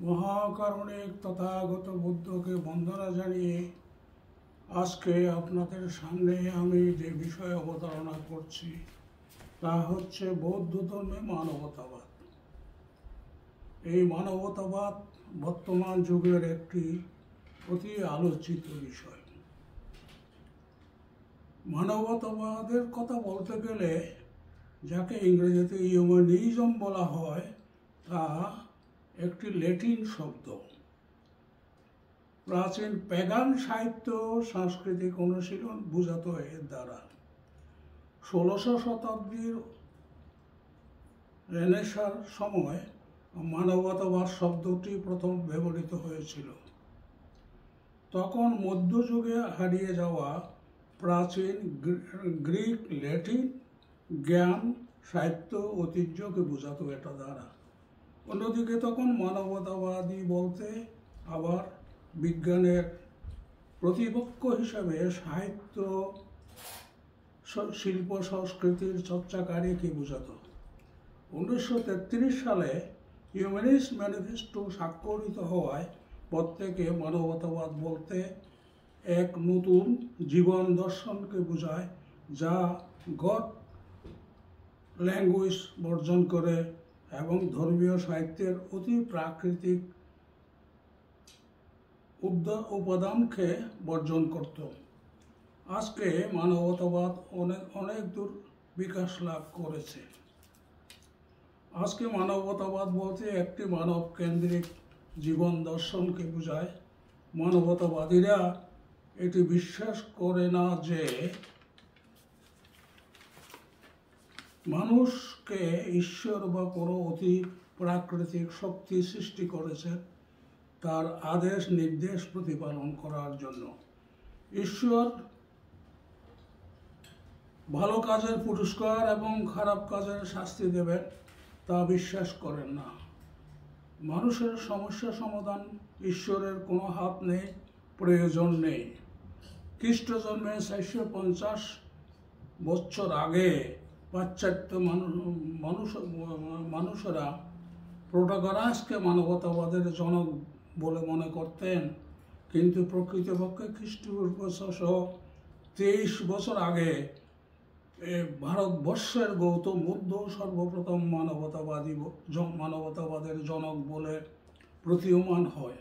মহাকারণিক তথাগত বুদ্ধকে বন্দনা জানিয়ে আজকে আপনাদের সামনে আমি যে বিষয় অবতারণা করছি তা হচ্ছে বৌদ্ধ ধর্মে মানবতাবাদ। এই মানবতাবাদ বর্তমান যুগের একটি অতি আলোচিত বিষয়। মানবতাবাদের কথা বলতে গেলে যাকে ইংরেজিতে হিউম্যানিজম বলা হয় তা একটি ল্যাটিন শব্দ। প্রাচীন প্যাগান সাহিত্য সাংস্কৃতিক অনুশীলন বোঝাতো এর দ্বারা। 1600 শতাব্দীর রেনেসাঁর সময় মানবতাবাদ শব্দটি প্রথম ব্যবহৃত হয়েছিল। তখন মধ্যযুগে হারিয়ে যাওয়া প্রাচীন গ্রিক ল্যাটিন জ্ঞান সাহিত্য ঐতিহ্যকে বোঝাতো এটা দ্বারা। অন্যদিকে তখন মানবতাবাদী বলতে আবার বিজ্ঞানের প্রতিপক্ষ হিসাবে সাহিত্য শিল্প সংস্কৃতির চর্চাকারীকে বোঝাতো। 1933 সালে হিউম্যানিস্ট ম্যানিফেস্টো স্বাক্ষরিত হওয়ায় প্রত্যেকে মানবতাবাদ বলতে এক নতুন জীবন দর্শনকে বোঝায় যা গড ল্যাঙ্গুয়েজ বর্জন করে এবং ধর্মীয় সাহিত্যের অতি প্রাকৃতিক উপাদানকে বর্জন করত। আজকে মানবতাবাদ অনেক দূর বিকাশ লাভ করেছে। আজকে মানবতাবাদ বলতে একটি মানব কেন্দ্রিক জীবন দর্শনকে বোঝায়। মানবতাবাদীরা এটি বিশ্বাস করে না যে মানুষকে ঈশ্বর বা কোনো অতি প্রাকৃতিক শক্তি সৃষ্টি করেছেন তার আদেশ নির্দেশ প্রতিপালন করার জন্য। ঈশ্বর ভালো কাজের পুরস্কার এবং খারাপ কাজের শাস্তি দেবেন তা বিশ্বাস করেন না। মানুষের সমস্যা সমাধান ঈশ্বরের কোনো হাত নেই, প্রয়োজন নেই। খ্রিস্ট জন্মের 450 বছর আগে পাশ্চাত্য মানুষেরা প্রোটাগরাসকে মানবতাবাদের জনক বলে মনে করতেন, কিন্তু প্রকৃতপক্ষে খ্রিস্টপূর্ব 623 বছর আগে ভারতবর্ষের গৌতম বুদ্ধ সর্বপ্রথম মানবতাবাদের জনক বলে প্রতীয়মান হয়।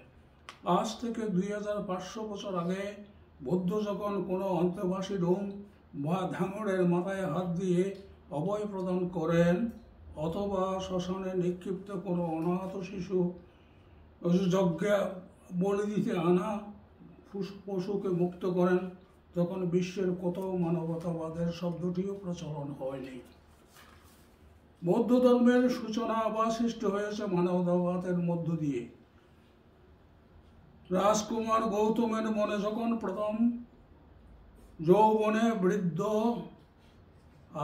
আজ থেকে 2500 বছর আগে বুদ্ধ যখন কোনো অন্তর্বাসী রোম বা ধাঙড়ের মাথায় হাত দিয়ে অভয় প্রদান করেন অথবা শ্মশানে নিক্ষিপ্ত কোনো অনাথ শিশু যজ্ঞে বলি দিতে আনা পশুকে মুক্ত করেন, তখন বিশ্বের কোথাও মানবতাবাদের শব্দটিও প্রচলন হয়নি। বৌদ্ধ ধর্মের সূচনা বা সৃষ্টি হয়েছে মানবতাবাদের মধ্য দিয়ে। রাজকুমার গৌতমের মনে যখন প্রথম যৌবনে বৃদ্ধ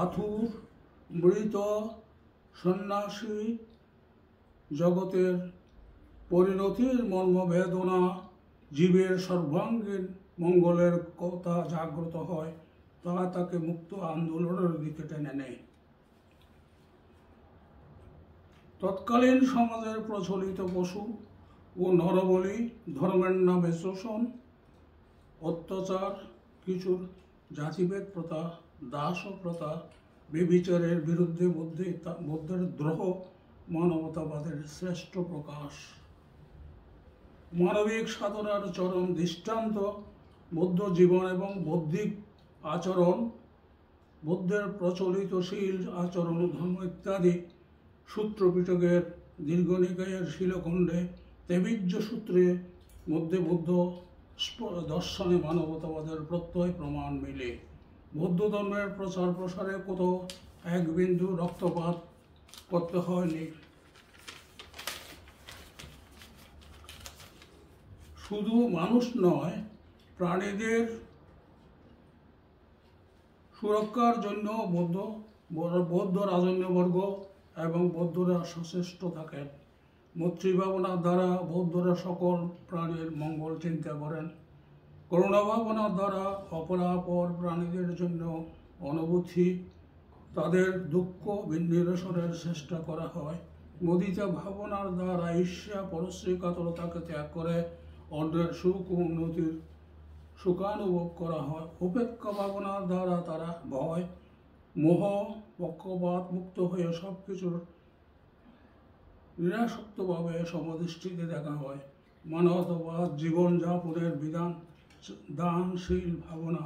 আথুর মৃত সন্ন্যাসী জগতের পরিণতির মর্মবেদনা জীবের সর্বাঙ্গীন মঙ্গলের কথা জাগ্রত হয়, তা তাকে মুক্ত আন্দোলনের দিকে টেনে নেয়। তৎকালীন সমাজের প্রচলিত পশু ও নরবলি, ধর্মের নামে শোষণ, অত্যাচার, কিছুর জাতিভেদ প্রথা, দাস প্রথা, ব্যভিচারের বিরুদ্ধে বুদ্ধের দ্রোহ মানবতাবাদের শ্রেষ্ঠ প্রকাশ। মানবিক সাধনার চরম দৃষ্টান্ত বৌদ্ধ জীবন এবং বৌদ্ধিক আচরণ, বুদ্ধের প্রচলিত শীল আচরণ ধর্ম ইত্যাদি সূত্রপিটকের দীর্ঘনিকায়ের শিলখণ্ডে তেবিজ্য সূত্রের মধ্যে বৌদ্ধ দর্শনে মানবতাবাদের প্রত্যয় প্রমাণ মিলে। বৌদ্ধ ধর্মের প্রচার প্রসারে কোথাও এক বিন্দু রক্তপাত করতে হয়নি। শুধু মানুষ নয়, প্রাণীদের সুরক্ষার জন্য বৌদ্ধ রাজন্যবর্গ এবং বৌদ্ধরা সচেষ্ট থাকেন। মৈত্রী ভাবনার দ্বারা বৌদ্ধরা সকল প্রাণীর মঙ্গল চিন্তা করেন। করুণা ভাবনার দ্বারা অপরাপর প্রাণীদের জন্য অনুভূতি, তাদের দুঃখ নিরসনের চেষ্টা করা হয় মুদিত ভাবনার দ্বারা ঈর্ষা পরশ্রী কাতরতাকে ত্যাগ করে অন্যের সুখ ও উন্নতির সুখানুভব করা হয়। উপেক্ষা ভাবনার দ্বারা তারা ভয় মোহ পক্ষপাত মুক্ত হয়ে সব কিছুর নিরাসক্তভাবে সমদৃষ্টিতে দেখা হয়। মানবতাবাদ জীবনযাপনের বিধান, দানশীল ভাবনা,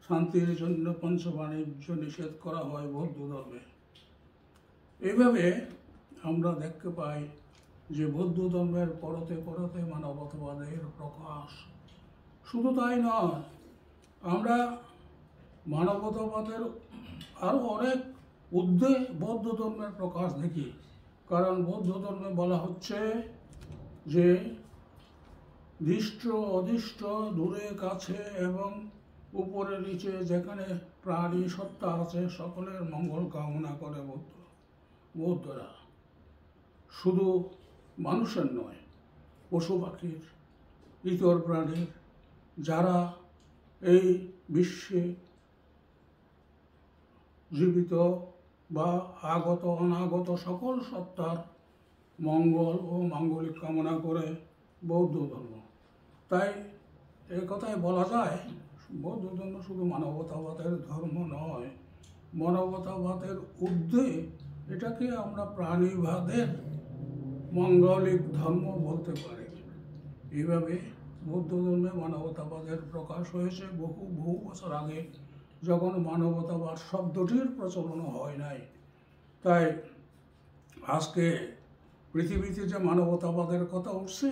শান্তির জন্য পঞ্চ বাণিজ্য নিষেধ করা হয় বৌদ্ধ ধর্মে। এইভাবে আমরা দেখতে পাই যে বৌদ্ধ ধর্মের পরতে পরতে মানবতাবাদের প্রকাশ। শুধু তাই নয়, আমরা মানবতাবাদের আরও অনেক ঊর্ধ্বে বৌদ্ধ ধর্মের প্রকাশ দেখি। কারণ বৌদ্ধ ধর্মে বলা হচ্ছে যে দৃষ্ট অদৃষ্ট দূরে কাছে এবং উপরে নিচে যেখানে প্রাণী সত্তা আছে সকলের মঙ্গল কামনা করে বৌদ্ধরা। শুধু মানুষের নয়, পশু পাখির, ইতর প্রাণীর, যারা এই বিশ্বে জীবিত বা আগত অনাগত সকল সত্তার মঙ্গল ও মাঙ্গলিক কামনা করে বৌদ্ধ ধর্ম। তাই এই কথায় বলা যায় বৌদ্ধ ধর্ম শুধু মানবতাবাদের ধর্ম নয়, মানবতাবাদের ঊর্ধ্বে এটাকে আমরা প্রাণীবাদের মাঙ্গলিক ধর্ম বলতে পারি। এইভাবে বৌদ্ধ ধর্মে মানবতাবাদের প্রকাশ হয়েছে বহু বছর আগে, যখন মানবতাবাদ শব্দটির প্রচলন হয় নাই। তাই আজকে পৃথিবীতে যে মানবতাবাদের কথা উঠছে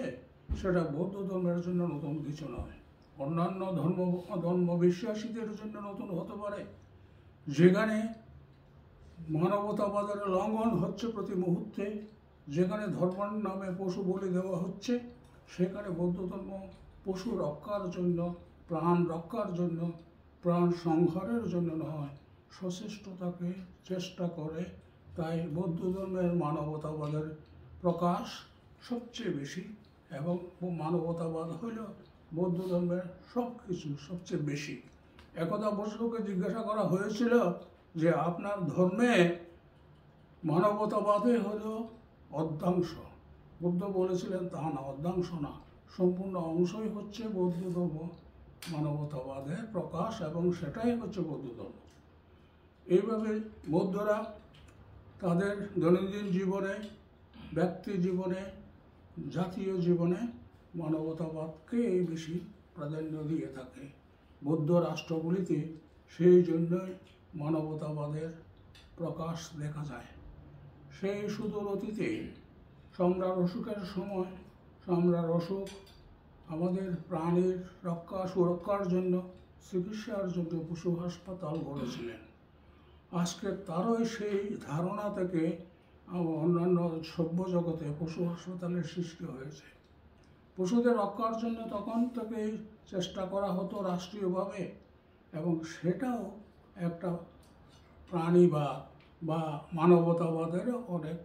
সেটা বৌদ্ধ ধর্মের জন্য নতুন কিছু নয়, অন্যান্য ধর্ম বিশ্বাসীদের জন্য নতুন হতে পারে। যেখানে মানবতাবাদের লঙ্ঘন হচ্ছে প্রতি মুহূর্তে, যেখানে ধর্মের নামে পশু বলি দেওয়া হচ্ছে, সেখানে বৌদ্ধ ধর্ম পশু রক্ষার জন্য, প্রাণ রক্ষার জন্য, প্রাণ সংহারের জন্য নয়, সচেষ্টতাকে চেষ্টা করে। তাই বৌদ্ধ ধর্মের মানবতাবাদের প্রকাশ সবচেয়ে বেশি, এবং মানবতাবাদ হইল বৌদ্ধ ধর্মের সব কিছু সবচেয়ে বেশি। একদা বসুকে জিজ্ঞাসা করা হয়েছিল যে আপনার ধর্মে মানবতাবাদে হল অর্ধাংশ। বুদ্ধ বলেছিলেন তা না, অর্ধাংশ না, সম্পূর্ণ অংশই হচ্ছে বৌদ্ধ ধর্ম মানবতাবাদের প্রকাশ, এবং সেটাই হচ্ছে বৌদ্ধ ধর্ম। এইভাবে বৌদ্ধরা তাদের দৈনন্দিন জীবনে, ব্যক্তি জীবনে, জাতীয় জীবনে মানবতাবাদকে বেশি প্রাধান্য দিয়ে থাকে। বৌদ্ধ রাষ্ট্রগুলিতে সেই জন্যই মানবতাবাদের প্রকাশ দেখা যায়। সেই সুদূর অতীতে সম্রাট অশোকের সময় সম্রাট অশোক আমাদের প্রাণীর সুরক্ষার জন্য, চিকিৎসার জন্য পশু হাসপাতাল গড়েছিলেন। আজকে তারই সেই ধারণা থেকে অন্যান্য সভ্য জগতে পশু হাসপাতালের সৃষ্টি হয়েছে। পশুদের রক্ষার জন্য তখন থেকেই চেষ্টা করা হতো রাষ্ট্রীয়ভাবে, এবং সেটাও একটা প্রাণীবাদ বা মানবতাবাদের অনেক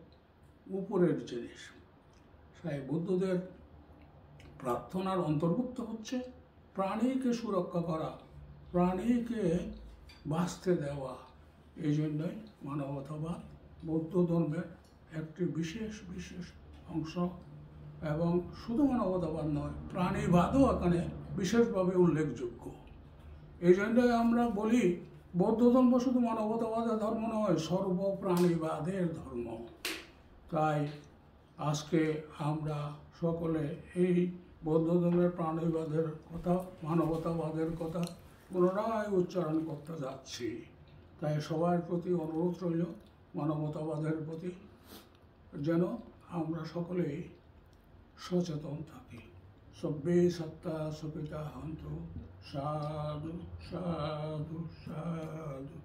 উপরের জিনিস। তাই বুদ্ধদের প্রার্থনার অন্তর্ভুক্ত হচ্ছে প্রাণীকে সুরক্ষা করা, প্রাণীকে বাঁচতে দেওয়া। এই জন্যই মানবতাবাদ বৌদ্ধ ধর্মের একটি বিশেষ অংশ, এবং শুধু মানবতাবাদ নয়, প্রাণীবাদও এখানে বিশেষভাবে উল্লেখযোগ্য। এই জন্যই আমরা বলি বৌদ্ধ ধর্ম শুধু মানবতাবাদের ধর্ম নয়, সর্বপ্রাণীবাদের ধর্ম। তাই আজকে আমরা সকলে এই বৌদ্ধ ধর্মের প্রাণীবাদের কথা, মানবতাবাদের কথা পুনরায় উচ্চারণ করতে যাচ্ছি। তাই সবার প্রতি অনুরোধ রইল মানবতাবাদের প্রতি যেন আমরা সকলেই সচেতন থাকি। সব্বে সত্তা সুখিতা হন্তু। সাধু সাধু সাধু।